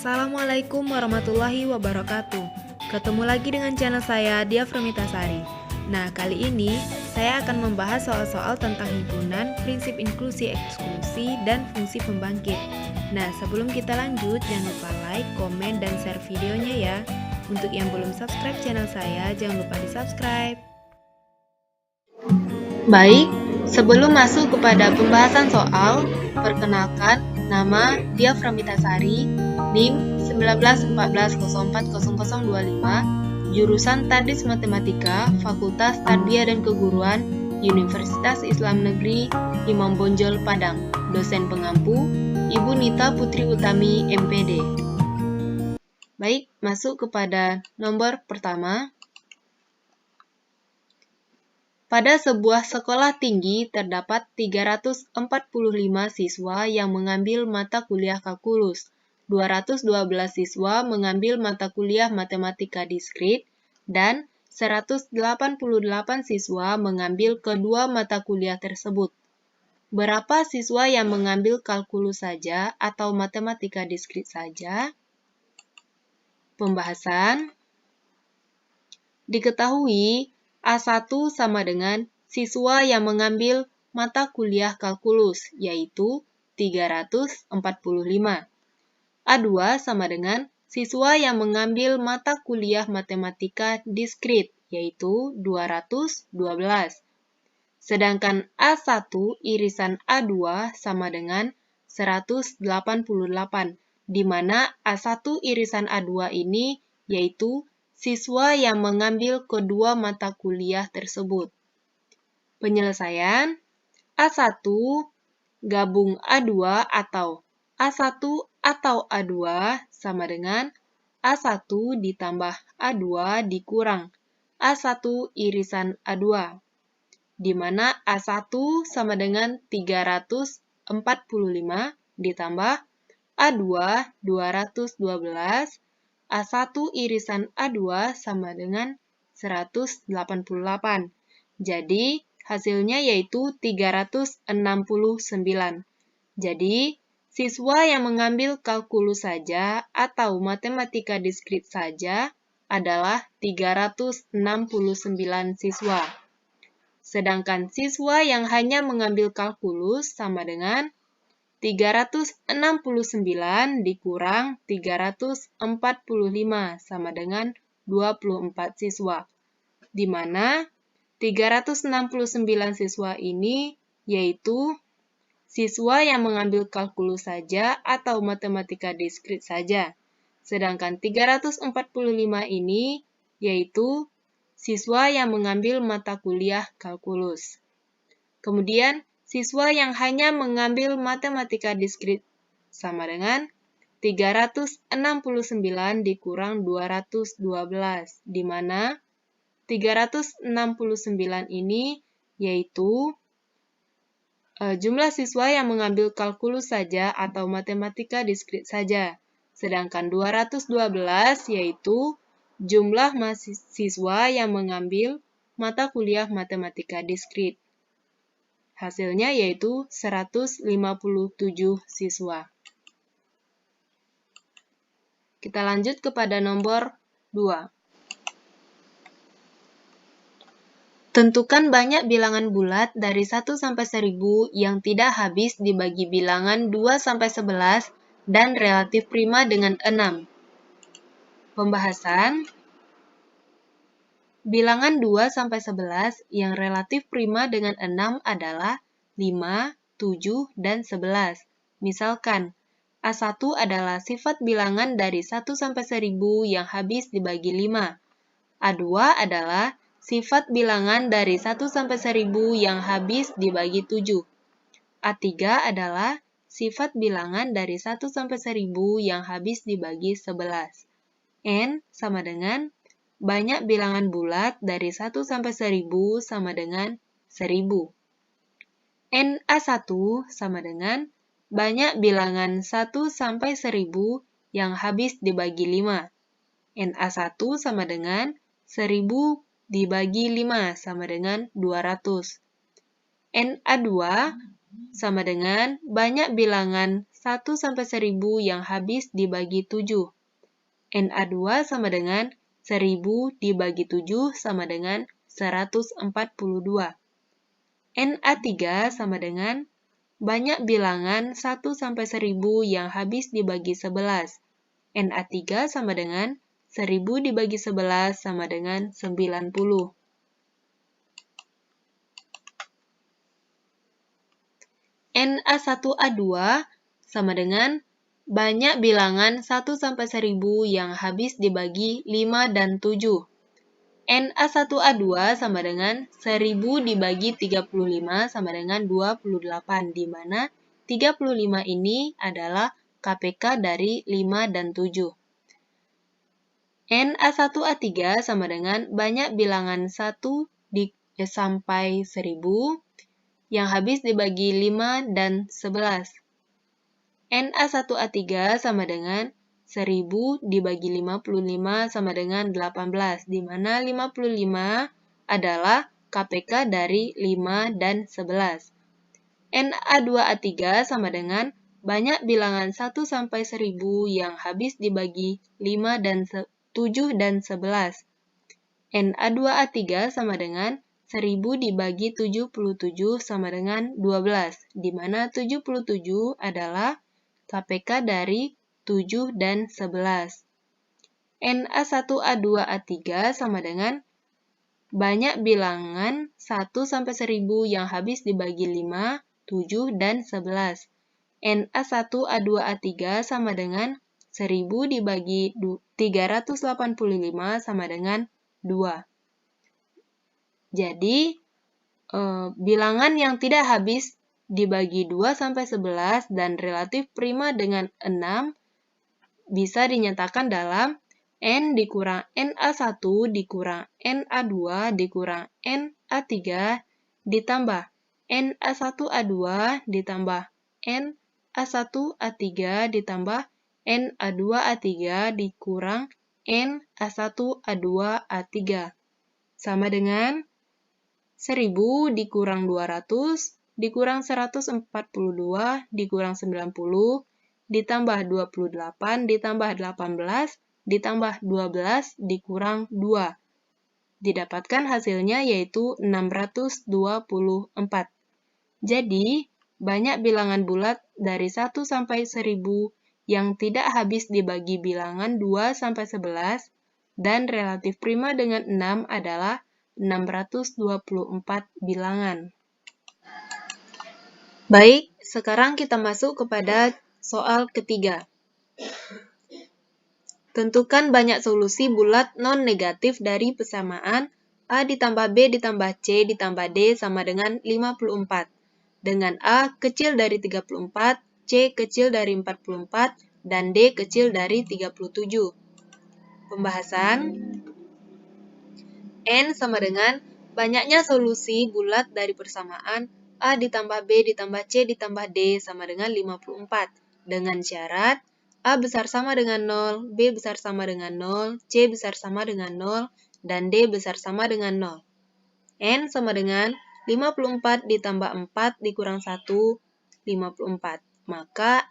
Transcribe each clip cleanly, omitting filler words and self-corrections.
Assalamualaikum warahmatullahi wabarakatuh. Ketemu lagi dengan channel saya, Dia Framitasari. Nah, kali ini saya akan membahas soal-soal tentang himpunan, prinsip inklusi eksklusi, dan fungsi pembangkit. Nah, sebelum kita lanjut, jangan lupa like, komen, dan share videonya ya. Untuk yang belum subscribe channel saya, jangan lupa di-subscribe. Baik, sebelum masuk kepada pembahasan soal, perkenalkan, nama Dia Framitasari, NIM 1914040025, jurusan Tadris Matematika, Fakultas Tarbiyah dan Keguruan, Universitas Islam Negeri Imam Bonjol Padang. Dosen pengampu, Ibu Nita Putri Utami, MPD. Baik, masuk kepada nomor pertama. Pada sebuah sekolah tinggi terdapat 345 siswa yang mengambil mata kuliah kalkulus, 212 siswa mengambil mata kuliah matematika diskrit, dan 188 siswa mengambil kedua mata kuliah tersebut. Berapa siswa yang mengambil kalkulus saja atau matematika diskrit saja? Pembahasan. Diketahui A1 sama dengan siswa yang mengambil mata kuliah kalkulus, yaitu 345. A2 sama dengan siswa yang mengambil mata kuliah matematika diskrit, yaitu 212. Sedangkan A1 irisan A2 sama dengan 188, di mana A1 irisan A2 ini yaitu siswa yang mengambil kedua mata kuliah tersebut. Penyelesaian A1 gabung A2 atau A1 atau A2 sama dengan A1 ditambah A2 dikurang A1 irisan A2, di mana A1 sama dengan 345 ditambah A2 212, A1 irisan A2 sama dengan 188. Jadi, hasilnya yaitu 369. Jadi, siswa yang mengambil kalkulus saja atau matematika diskrit saja adalah 369 siswa. Sedangkan siswa yang hanya mengambil kalkulus sama dengan 369 dikurang 345 sama dengan 24 siswa. Di mana 369 siswa ini yaitu siswa yang mengambil kalkulus saja atau matematika diskrit saja. Sedangkan 345 ini yaitu siswa yang mengambil mata kuliah kalkulus. Kemudian siswa yang hanya mengambil matematika diskrit sama dengan 369 dikurang 212, di mana 369 ini yaitu jumlah siswa yang mengambil kalkulus saja atau matematika diskrit saja. Sedangkan 212 yaitu jumlah mahasiswa yang mengambil mata kuliah matematika diskrit. Hasilnya yaitu 157 siswa. Kita lanjut kepada nomor 2. Tentukan banyak bilangan bulat dari 1 sampai 1000 yang tidak habis dibagi bilangan 2 sampai 11 dan relatif prima dengan 6. Pembahasan. Bilangan 2 sampai 11 yang relatif prima dengan 6 adalah 5, 7, dan 11. Misalkan, A1 adalah sifat bilangan dari 1 sampai 1000 yang habis dibagi 5. A2 adalah sifat bilangan dari 1 sampai 1000 yang habis dibagi 7. A3 adalah sifat bilangan dari 1 sampai 1000 yang habis dibagi 11. N sama dengan banyak bilangan bulat dari 1 sampai 1000 sama dengan 1000. NA1 sama dengan banyak bilangan 1 sampai 1000 yang habis dibagi 5. NA1 sama dengan 1000 dibagi 5 sama dengan 200. NA2 sama dengan banyak bilangan 1 sampai 1000 yang habis dibagi 7. NA2 sama dengan 1000 dibagi 7 sama dengan 142. NA3 sama dengan banyak bilangan 1 sampai 1000 yang habis dibagi 11. NA3 sama dengan 1000 dibagi 11 sama dengan 90. Na1A2 sama dengan banyak bilangan 1 sampai 1000 yang habis dibagi 5 dan 7. Na1A2 sama dengan 1000 dibagi 35 sama dengan 28, di mana 35 ini adalah KPK dari 5 dan 7. Na1A3 sama dengan banyak bilangan 1 sampai 1000 yang habis dibagi 5 dan 11. Na1A3 sama dengan 1000 dibagi 55 sama dengan 18, di mana 55 adalah KPK dari 5 dan 11. Na2A3 sama dengan banyak bilangan 1 sampai 1000 yang habis dibagi 5 dan 7 dan 11. Na2A3 sama dengan 1000 dibagi 77 sama dengan 12, di mana 77 adalah KPK dari 7 dan 11. Na1A2A3 sama dengan banyak bilangan 1 sampai 1000 yang habis dibagi 5, 7, dan 11. Na1A2A3 sama dengan 1000 dibagi 385 sama dengan 2. Jadi, bilangan yang tidak habis dibagi 2 sampai 11 dan relatif prima dengan 6 bisa dinyatakan dalam N dikurang Na1 dikurang Na2 dikurang Na3 ditambah Na1A2 ditambah Na1A3 ditambah Na2A3 dikurang Na1A2A3 sama dengan 1000 dikurang 200 dikurang 142 dikurang 90 ditambah 28 ditambah 18 ditambah 12 dikurang 2. Didapatkan hasilnya yaitu 624. Jadi, banyak bilangan bulat dari 1 sampai 1000 yang tidak habis dibagi bilangan 2 sampai 11 dan relatif prima dengan 6 adalah 624 bilangan. Baik, sekarang kita masuk kepada soal ketiga. Tentukan banyak solusi bulat non-negatif dari persamaan A ditambah B ditambah C ditambah D sama dengan 54. Dengan A kecil dari 34, C kecil dari 44, dan D kecil dari 37. Pembahasan. N sama dengan banyaknya solusi bulat dari persamaan A ditambah B ditambah C ditambah D sama dengan 54. Dengan syarat A besar sama dengan 0, B besar sama dengan 0, C besar sama dengan 0, dan D besar sama dengan 0. N sama dengan 54 ditambah 4 dikurang 1, 54. Maka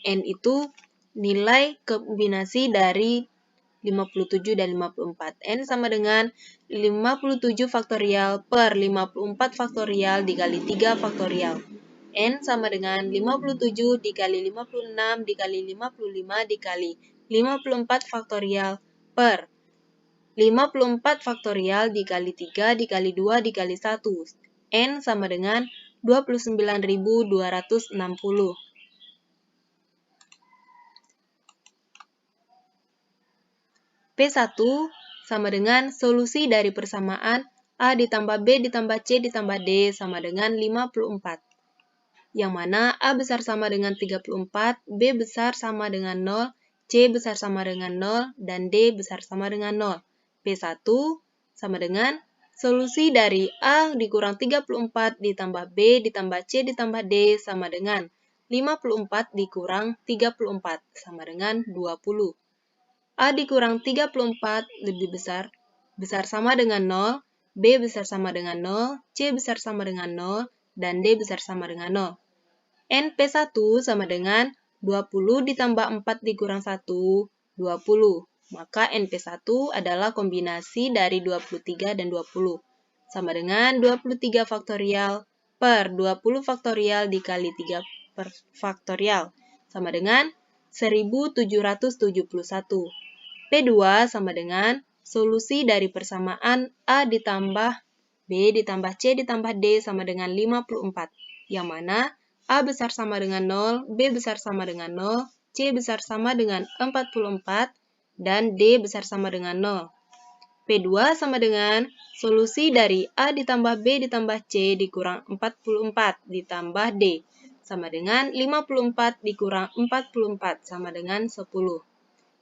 N itu nilai kombinasi dari 57 dan 54. N sama dengan 57 faktorial per 54 faktorial dikali 3 faktorial. N sama dengan 57 dikali 56 dikali 55 dikali 54 faktorial per 54 faktorial dikali 3 dikali 2 dikali 1. N sama dengan 29.260. P1 sama dengan solusi dari persamaan A ditambah B ditambah C ditambah D sama dengan 54. Yang mana A besar sama dengan 34, B besar sama dengan 0, C besar sama dengan 0, dan D besar sama dengan 0. P1 sama dengan solusi dari A dikurang 34 ditambah B ditambah C ditambah D sama dengan 54 dikurang 34 sama dengan 20. A dikurang 34 lebih besar sama dengan 0, B besar sama dengan 0, C besar sama dengan 0, dan D besar sama dengan 0. NP1 sama dengan 20 ditambah 4 dikurang 1, 20. Maka NP1 adalah kombinasi dari 23 dan 20. Sama dengan 23 faktorial per 20 faktorial dikali 3 per faktorial. Sama dengan 1771. P2 sama dengan solusi dari persamaan A ditambah B ditambah C ditambah D sama dengan 54. Yang mana A besar sama dengan 0, B besar sama dengan 0, C besar sama dengan 44, dan D besar sama dengan 0. P2 sama dengan solusi dari A ditambah B ditambah C dikurang 44 ditambah D sama dengan 54 dikurang 44 sama dengan 10.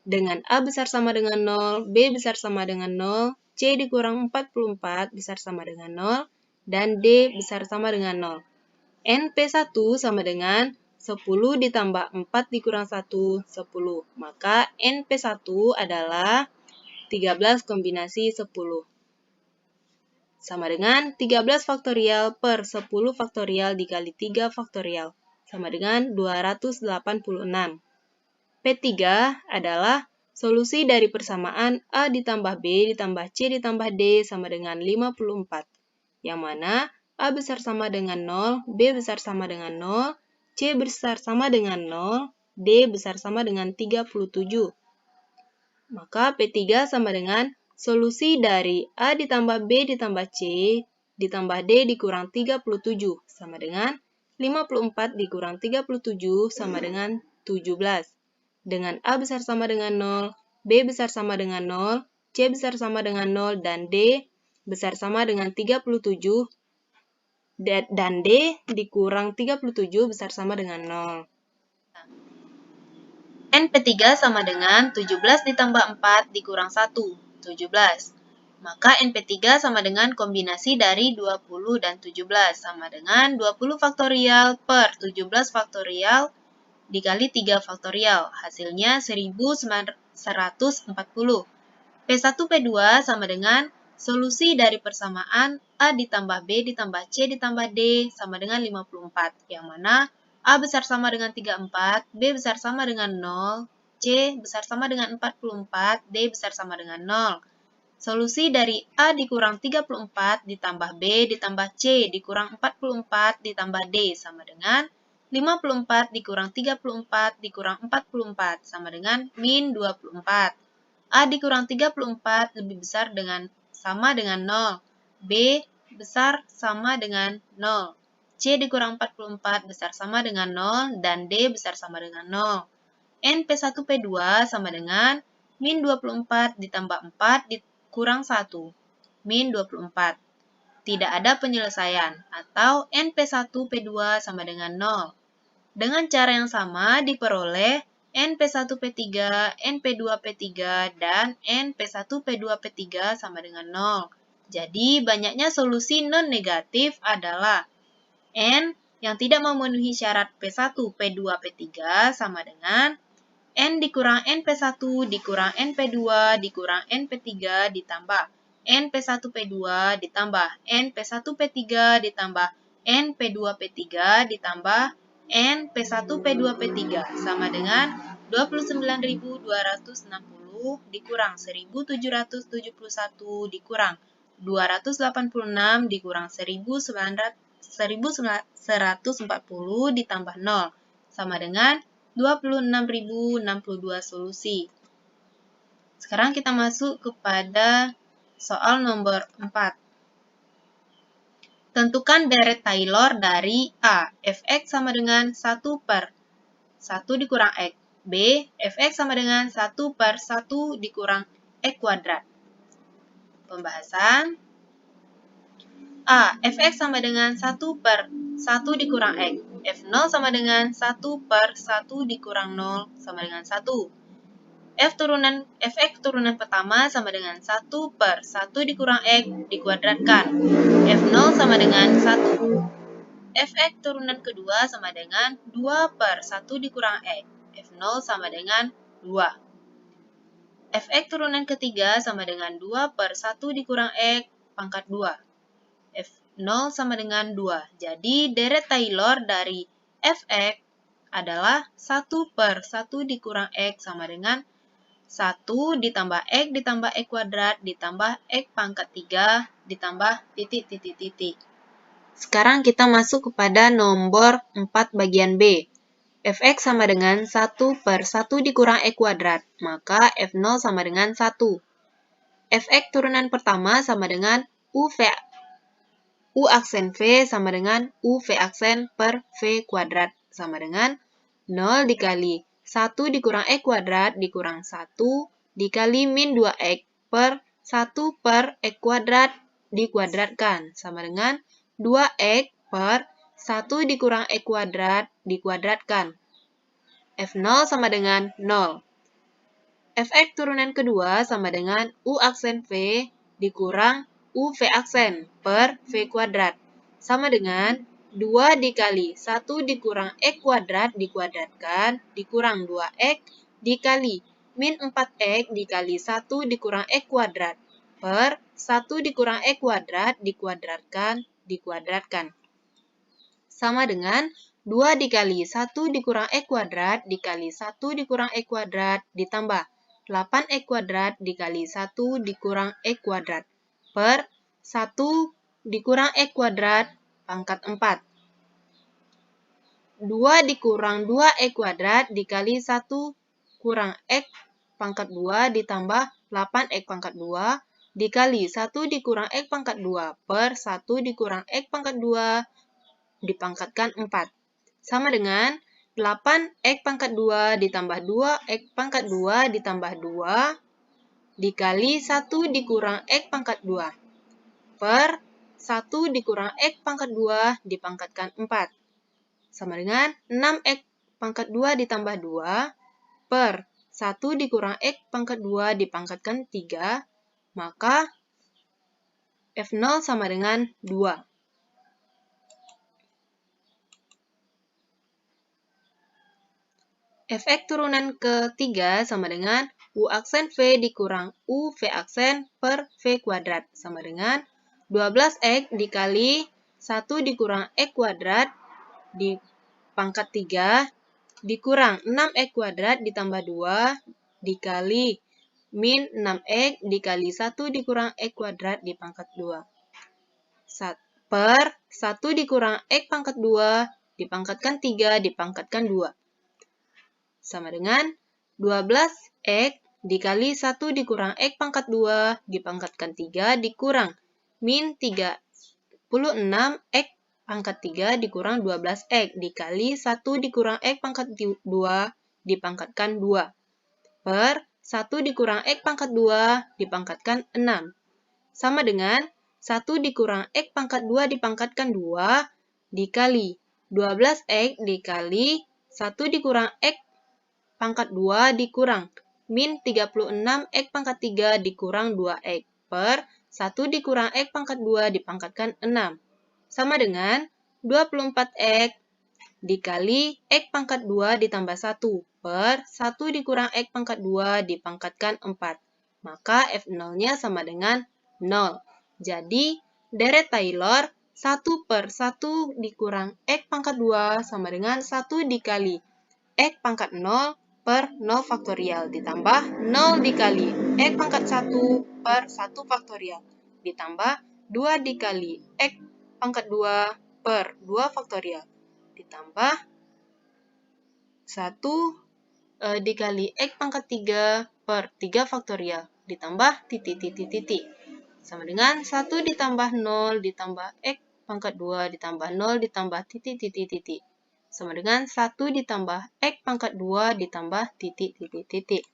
Dengan A besar sama dengan 0, B besar sama dengan 0, C dikurang 44 besar sama dengan 0, dan D besar sama dengan 0. NP1 sama dengan 10 ditambah 4 dikurang 1, 10. Maka NP1 adalah 13 kombinasi 10. Sama dengan 13 faktorial per 10 faktorial dikali 3 faktorial. Sama dengan 286. P3 adalah solusi dari persamaan A ditambah B ditambah C ditambah D sama dengan 54. Yang mana A besar sama dengan 0, B besar sama dengan 0, C besar sama dengan 0, D besar sama dengan 37. Maka P3 sama dengan solusi dari A ditambah B ditambah C ditambah D dikurang 37 sama dengan 54 dikurang 37 sama dengan 17. Dengan A besar sama dengan 0, B besar sama dengan 0, C besar sama dengan 0, dan D besar sama dengan 37, dan D dikurang 37 besar sama dengan 0. NP3 sama dengan 17 ditambah 4 dikurang 1, 17. Maka NP3 sama dengan kombinasi dari 20 dan 17, sama dengan 20 faktorial per 17 faktorial dikali 3 faktorial. Hasilnya 1140. P1, P2 sama dengan solusi dari persamaan A ditambah B ditambah C ditambah D sama dengan 54. Yang mana A besar sama dengan 34, B besar sama dengan 0, C besar sama dengan 44, D besar sama dengan 0. Solusi dari A dikurang 34 ditambah B ditambah C dikurang 44 ditambah D sama dengan 54 dikurang 34 dikurang 44 sama dengan min 24. A dikurang 34 lebih besar sama dengan 0. B besar sama dengan 0. C dikurang 44 besar sama dengan 0, dan D besar sama dengan 0. NP1 P2 sama dengan min 24 ditambah 4 dikurang 1, min 24. Tidak ada penyelesaian, atau NP1 P2 sama dengan 0. Dengan cara yang sama diperoleh NP1 P3, NP2 P3, dan NP1 P2 P3 sama dengan 0. Jadi banyaknya solusi non-negatif adalah N yang tidak memenuhi syarat P1, P2, P3 sama dengan N dikurang NP1 dikurang NP2 dikurang NP3 ditambah NP1 P2 ditambah NP1 P3 ditambah NP2 P3 ditambah NP1 P2 P3 sama dengan 29.260 dikurang 1.771 dikurang 286 dikurang 1.140 ditambah 0 sama dengan 26.062 solusi. Sekarang kita masuk kepada soal nomor 4. Tentukan deret Taylor dari A. Fx sama dengan 1 per 1 dikurang X. B. Fx sama dengan 1 per 1 dikurang X kuadrat. Pembahasan. A. Fx sama dengan 1 per 1 dikurang X. F0 sama dengan 1 per 1 dikurang 0 sama dengan 1. Fx turunan pertama sama dengan 1 per 1 dikurang X dikuadratkan. F0 sama dengan 1. Fx turunan kedua sama dengan 2 per 1 dikurang X. F0 sama dengan 2. Fx turunan ketiga sama dengan 2 per 1 dikurang X pangkat 2. 0 sama dengan 2. Jadi, deret Taylor dari fx adalah 1 per 1 dikurang x sama dengan 1 ditambah x ditambah x kuadrat ditambah x pangkat 3 ditambah titik. Sekarang kita masuk kepada nomor 4 bagian B. Fx sama dengan 1 per 1 dikurang x kuadrat, maka F0 sama dengan 1. Fx turunan pertama sama dengan U aksen V sama dengan U V aksen per V kuadrat sama dengan 0 dikali 1 dikurang X kuadrat dikurang 1 dikali min 2X per 1 per X kuadrat dikuadratkan sama dengan 2X per 1 dikurang X kuadrat dikuadratkan. F0 sama dengan 0. Fx turunan kedua sama dengan U aksen V dikurang U V aksen per V kuadrat sama dengan 2 dikali 1 dikurang X kuadrat dikuadratkan dikurang 2X dikali min 4X dikali 1 dikurang X kuadrat per 1 dikurang X kuadrat dikuadratkan sama dengan 2 dikali 1 dikurang X kuadrat dikali 1 dikurang X kuadrat ditambah 8x kuadrat dikali 1 dikurang x kuadrat per 1 dikurang x kuadrat pangkat 4. 2 dikurang 2x kuadrat dikali 1 kurang x pangkat 2 ditambah 8x pangkat 2 dikali 1 dikurang x pangkat 2 per 1 dikurang x pangkat 2 dipangkatkan 4. Sama dengan 8x pangkat 2 ditambah 2x pangkat 2 ditambah 2 dikali 1 dikurang x pangkat 2 per 1 dikurang x pangkat 2 dipangkatkan 4. Sama dengan 6x pangkat 2 ditambah 2 per 1 dikurang x pangkat 2 dipangkatkan 3, maka F0 sama dengan 2. Fx turunan ketiga sama dengan U aksen V dikurang U V aksen per V kuadrat sama dengan 12x dikali 1 dikurang x kuadrat dipangkat 3 dikurang 6x kuadrat ditambah 2 dikali min 6x dikali 1 dikurang x kuadrat dipangkat 2 per 1 dikurang x pangkat 2 dipangkatkan 3 dipangkatkan 2. Sama dengan 12x dikali 1 dikurang x pangkat 2 dipangkatkan 3 dikurang min 36x pangkat 3 dikurang 12x dikali 1 dikurang x pangkat 2 dipangkatkan 2 per 1 dikurang x pangkat 2 dipangkatkan 6. Sama dengan 1 dikurang x pangkat 2 dipangkatkan 2 dikali 12x dikali 1 dikurang x pangkat 2 dikurang min 36x pangkat 3 dikurang 2x per 1 dikurang x pangkat 2 dipangkatkan 6. Sama dengan 24x dikali x pangkat 2 ditambah 1 per 1 dikurang x pangkat 2 dipangkatkan 4. Maka F0-nya sama dengan 0. Jadi, deret Taylor 1 per 1 dikurang x pangkat 2 sama dengan 1 dikali x pangkat 0 per 0 faktorial ditambah 0 dikali x pangkat 1 per 1 faktorial ditambah 2 dikali x pangkat 2 per 2 faktorial ditambah 1 dikali x pangkat 3 per 3 faktorial ditambah titik. Sama dengan 1 ditambah 0 ditambah x pangkat 2 ditambah 0 ditambah titik. Sama dengan 1 ditambah x pangkat 2 ditambah titik.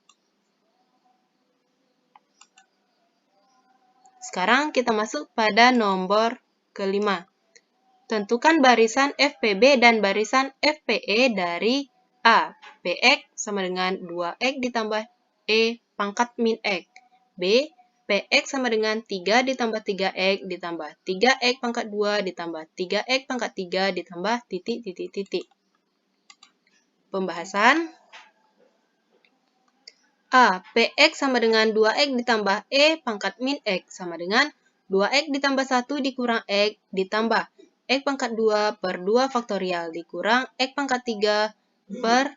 Sekarang kita masuk pada nomor kelima. Tentukan barisan FPB dan barisan FPE dari A. Px sama dengan 2x ditambah E pangkat min x. B. Px sama dengan 3 ditambah 3x ditambah 3x pangkat 2 ditambah 3x pangkat 3 ditambah titik. Pembahasan. A. Px sama dengan 2x ditambah E pangkat min x sama dengan 2x ditambah 1 dikurang x ditambah x pangkat 2 per 2 faktorial dikurang x pangkat 3 per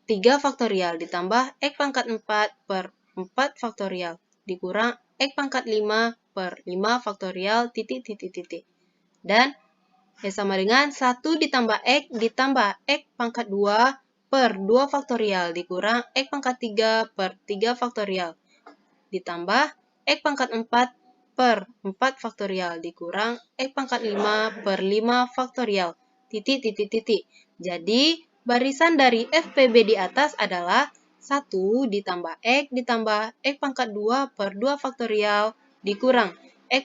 3 faktorial ditambah x pangkat 4 per 4 faktorial dikurang x pangkat 5 per 5 faktorial titik. Dan sama dengan 1 ditambah x ditambah x pangkat 2 per 2 faktorial dikurang x pangkat 3 per 3 faktorial ditambah x pangkat 4 per 4 faktorial dikurang x pangkat 5 per 5 faktorial titik. Jadi, barisan dari FPB di atas adalah 1 ditambah x pangkat 2 per 2 faktorial dikurang x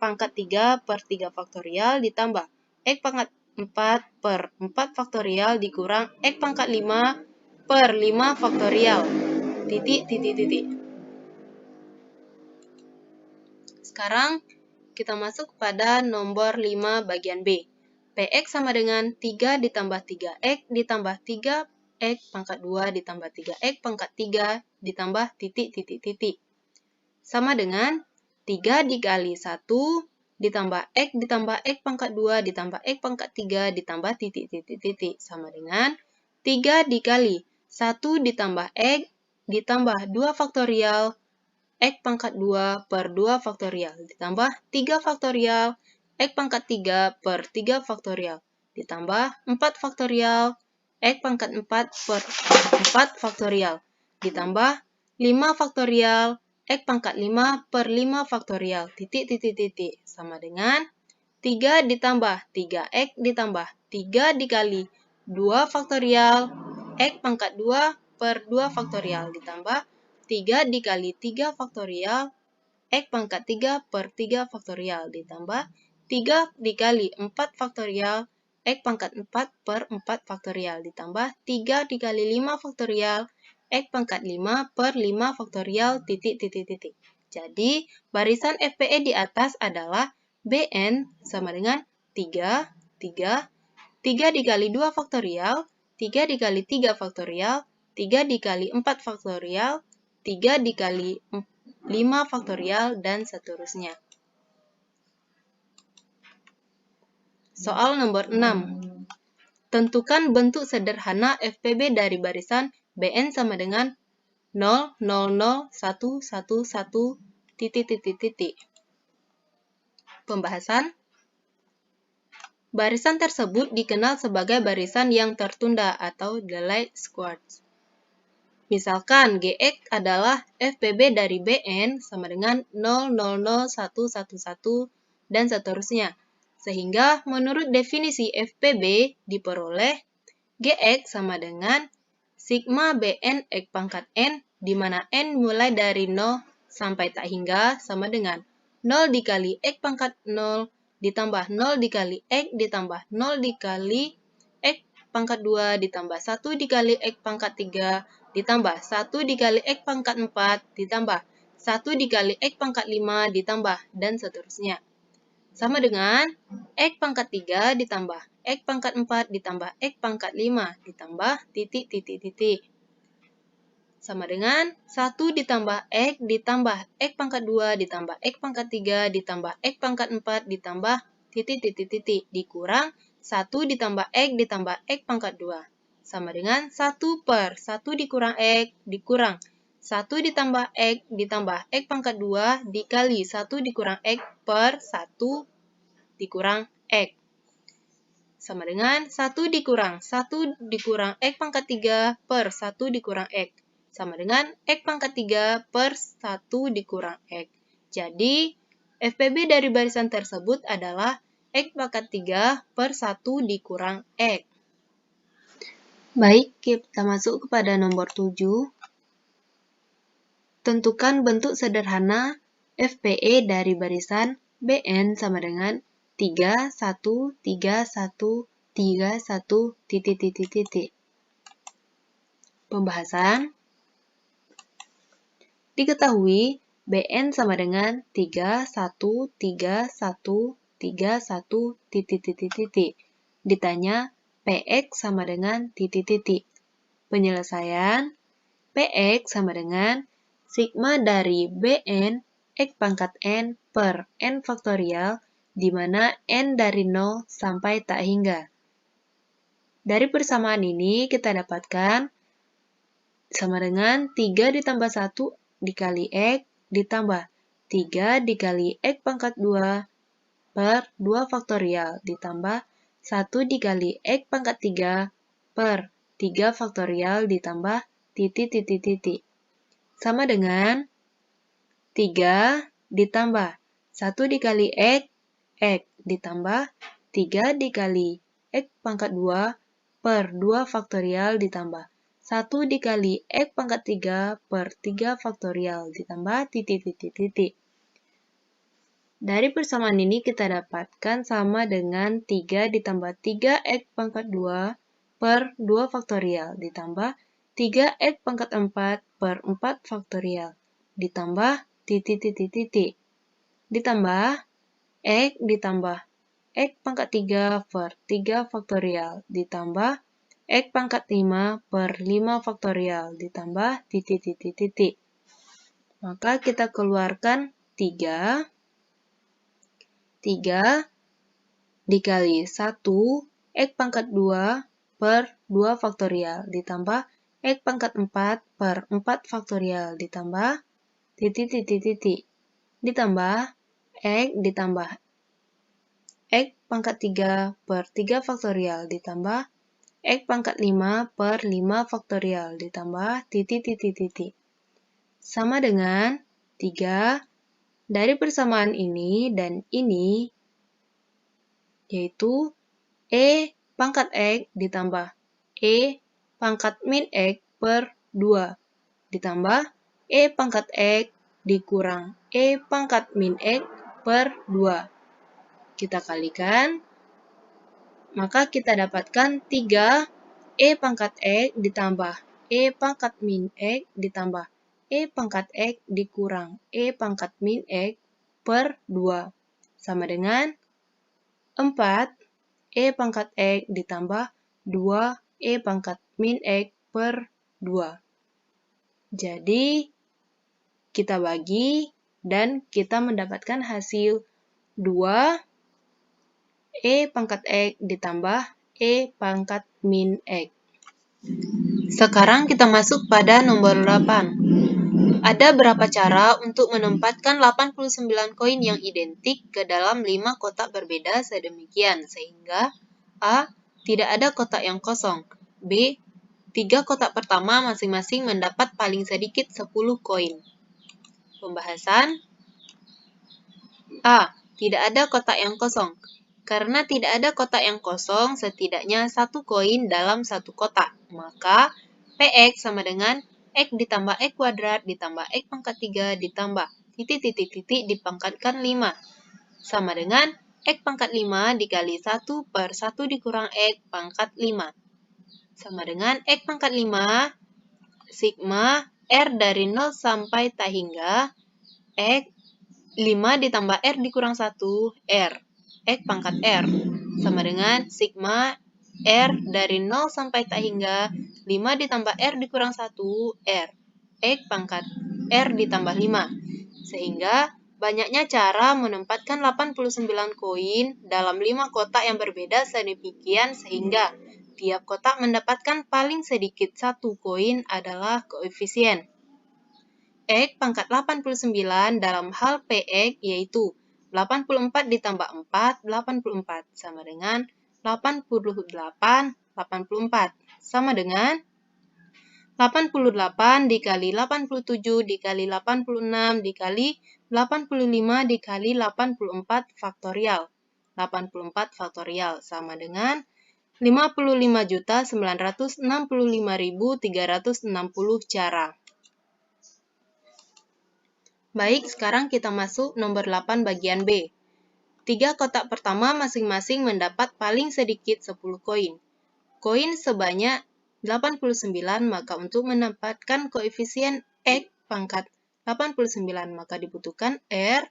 pangkat 3 per 3 faktorial ditambah x pangkat 4 per 4 faktorial dikurang x pangkat 5 per 5 faktorial titik. Sekarang kita masuk pada nomor 5 bagian B. Px sama dengan 3 ditambah 3x ditambah 3x pangkat 2 ditambah 3x pangkat 3 ditambah titik. Sama dengan 3 dikali 1 ditambah x pangkat 2 ditambah x pangkat 3 ditambah titik. Sama dengan 3 dikali 1 ditambah x ditambah 2 faktorial x pangkat 2 per 2 faktorial ditambah 3 faktorial x pangkat 3 per 3 faktorial ditambah 4 faktorial x pangkat 4 per 4 faktorial ditambah 5 faktorial x pangkat 5 per 5 faktorial titik. Sama dengan 3 ditambah 3x ditambah 3 dikali 2 faktorial x pangkat 2 per 2 faktorial ditambah 3 dikali 3 faktorial x pangkat 3 per 3 faktorial ditambah 3 dikali 4 faktorial x pangkat 4 per 4 faktorial ditambah 3 dikali 5 faktorial x pangkat 5 per 5 faktorial titik. Jadi, barisan FPE di atas adalah Bn sama dengan 3 dikali 2 faktorial, 3 dikali 3 faktorial, 3 dikali 4 faktorial, 3 dikali 5 faktorial, dan seterusnya. Soal nomor 6. Tentukan bentuk sederhana FPB dari barisan Bn sama dengan 0, 0, 0, 1, 1, 1, titik. Pembahasan. Barisan tersebut dikenal sebagai barisan yang tertunda atau delayed squares. Misalkan Gx adalah FPB dari Bn sama dengan 0, 0, 0, 1, 1, 1, dan seterusnya. Sehingga menurut definisi FPB diperoleh Gx sama dengan sigma Bn X pangkat n, di mana n mulai dari 0 sampai tak hingga sama dengan 0 dikali X pangkat 0 ditambah 0 dikali X ditambah 0 dikali X pangkat 2 ditambah 1 dikali X pangkat 3 ditambah 1 dikali X pangkat 4 ditambah 1 dikali X pangkat 5 ditambah dan seterusnya. Sama dengan X pangkat 3 ditambah X pangkat 4 ditambah X pangkat 5 ditambah titik. Sama dengan 1 ditambah X ditambah X pangkat 2 ditambah X pangkat 3 ditambah X pangkat 4 ditambah titik dikurang 1 ditambah X ditambah X pangkat 2. Sama dengan 1 per 1 dikurang X dikurang 1 ditambah X ditambah X pangkat 2 dikali 1 dikurang X per 1 dikurang X. Sama dengan 1 dikurang X pangkat 3 per 1 dikurang X. Sama dengan X pangkat 3 per 1 dikurang X. Jadi, FPB dari barisan tersebut adalah X pangkat 3 per 1 dikurang X. Baik, kita masuk kepada nomor 7. Tentukan bentuk sederhana FPE dari barisan Bn sama dengan 3, 1, 3, 1, 3, 1, titik. Pembahasan. Diketahui Bn sama dengan 3, 1, 3, 1, 3, 1, titik. Ditanya Px sama dengan titik. Penyelesaian. Px sama dengan sigma dari Bn X pangkat N per N faktorial, di mana N dari 0 sampai tak hingga. Dari persamaan ini kita dapatkan sama dengan 3 ditambah 1 dikali X ditambah 3 dikali X pangkat 2 per 2 faktorial ditambah 1 dikali X pangkat 3 per 3 faktorial ditambah titik. Sama dengan 3 ditambah 1 dikali X ditambah 3 dikali X pangkat 2 per 2 faktorial ditambah 1 dikali X pangkat 3 per 3 faktorial ditambah titik. Dari persamaan ini kita dapatkan sama dengan 3 ditambah 3X pangkat 2 per 2 faktorial ditambah 3X pangkat 4 per 4 faktorial ditambah titik. Ditambah X ditambah X pangkat 3 per 3 faktorial ditambah X pangkat 5 per 5 faktorial ditambah titik. Maka kita keluarkan 3 dikali 1 X pangkat 2 per 2 faktorial ditambah X pangkat 4 per 4 faktorial ditambah titik. Ditambah X ditambah X pangkat 3 per 3 faktorial ditambah X pangkat 5 per 5 faktorial ditambah titik. Sama dengan 3 dari persamaan ini dan ini, yaitu E pangkat X ditambah E pangkat min X per 2 ditambah E pangkat X dikurang E pangkat min X per 2. Kita kalikan, maka kita dapatkan 3 E pangkat X ditambah E pangkat min X ditambah E pangkat X dikurang E pangkat min X per 2. Sama dengan 4 E pangkat X ditambah 2 E pangkat min X per 2. Jadi, kita bagi dan kita mendapatkan hasil 2 E pangkat X ditambah E pangkat min X. Sekarang kita masuk pada nomor 8. Ada berapa cara untuk menempatkan 89 koin yang identik ke dalam 5 kotak berbeda sedemikian sehingga A. Tidak ada kotak yang kosong. B. 3 kotak pertama masing-masing mendapat paling sedikit 10 koin. Pembahasan. A. Tidak ada kotak yang kosong. Karena tidak ada kotak yang kosong, setidaknya 1 koin dalam 1 kotak. Maka PX sama dengan X ditambah X kuadrat ditambah X pangkat 3 ditambah titik dipangkatkan 5. Sama dengan X pangkat 5 dikali 1 per 1 dikurang X pangkat 5. Sama dengan X pangkat 5 sigma R dari 0 sampai tak hingga X 5 ditambah R dikurang 1 R. X pangkat R sama dengan sigma R dari 0 sampai tak hingga 5 ditambah R dikurang 1 R. X pangkat R ditambah 5. Sehingga banyaknya cara menempatkan 89 koin dalam 5 kotak yang berbeda sedemikian sehingga tiap kotak mendapatkan paling sedikit 1 koin adalah koefisien X pangkat 89 dalam hal PX yaitu 84 ditambah 4, 84, sama dengan 88, 84, sama dengan 88 dikali 87 dikali 86 dikali 85 dikali 84 faktorial. 84 faktorial sama dengan 55.965.360 cara. Baik, sekarang kita masuk nomor 8 bagian B. 3 kotak pertama masing-masing mendapat paling sedikit 10 koin. Koin sebanyak 89, maka untuk mendapatkan koefisien X pangkat 89, maka dibutuhkan R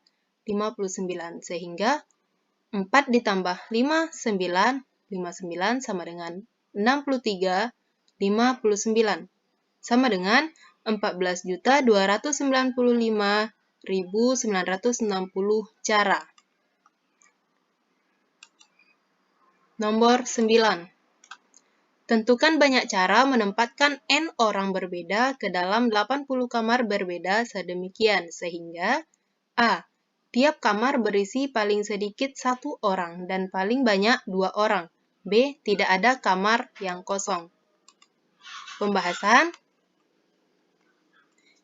59, sehingga 4 ditambah 59 sama dengan 63, 59. Sama dengan 14.295.000 cara. Nomor 9. Tentukan banyak cara menempatkan N orang berbeda ke dalam 80 kamar berbeda sedemikian sehingga A. Tiap kamar berisi paling sedikit 1 orang dan paling banyak 2 orang. B. Tidak ada kamar yang kosong. Pembahasan.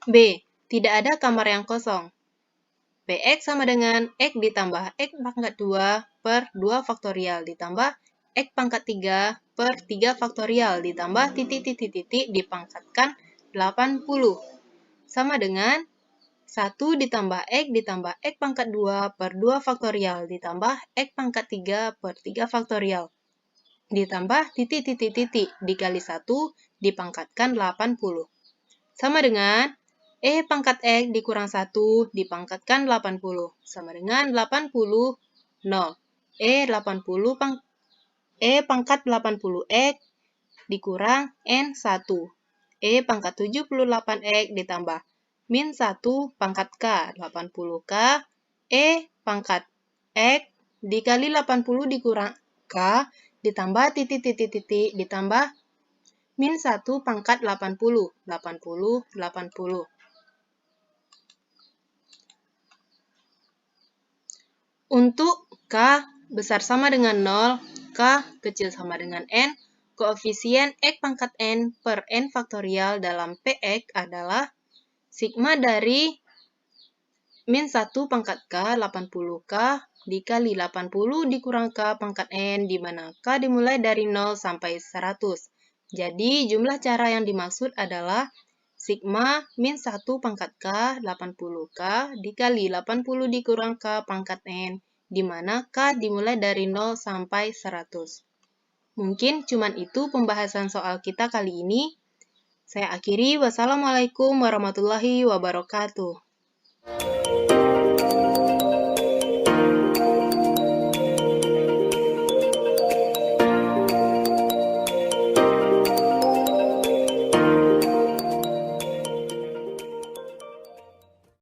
B. Tidak ada kamar yang kosong. Px sama dengan X ditambah X pangkat 2 per 2 faktorial ditambah X pangkat 3 per 3 faktorial ditambah titik-titik-titik dipangkatkan 80. Sama dengan 1 ditambah X pangkat 2 per 2 faktorial ditambah X pangkat 3 per 3 faktorial ditambah titik-titik-titik dikali 1 dipangkatkan 80. Sama dengan E pangkat X dikurang 1 dipangkatkan 80. Sama dengan 80, 0. E pangkat 80X dikurang N1. E pangkat 78X ditambah min 1 pangkat K, 80K. E pangkat X dikali 80 dikurang K ditambah titik-titik-titik ditambah min 1 pangkat 80, 80. Untuk K besar sama dengan 0, K kecil sama dengan N, koefisien X pangkat N per N faktorial dalam Px adalah sigma dari min 1 pangkat K, 80K, dikali 80 dikurang K pangkat N, di mana K dimulai dari 0 sampai 100. Jadi, jumlah cara yang dimaksud adalah sigma min 1 pangkat K, 80K, dikali 80 dikurang K pangkat N, di mana K dimulai dari 0 sampai 100. Mungkin cuman itu pembahasan soal kita kali ini. Saya akhiri, wassalamualaikum warahmatullahi wabarakatuh.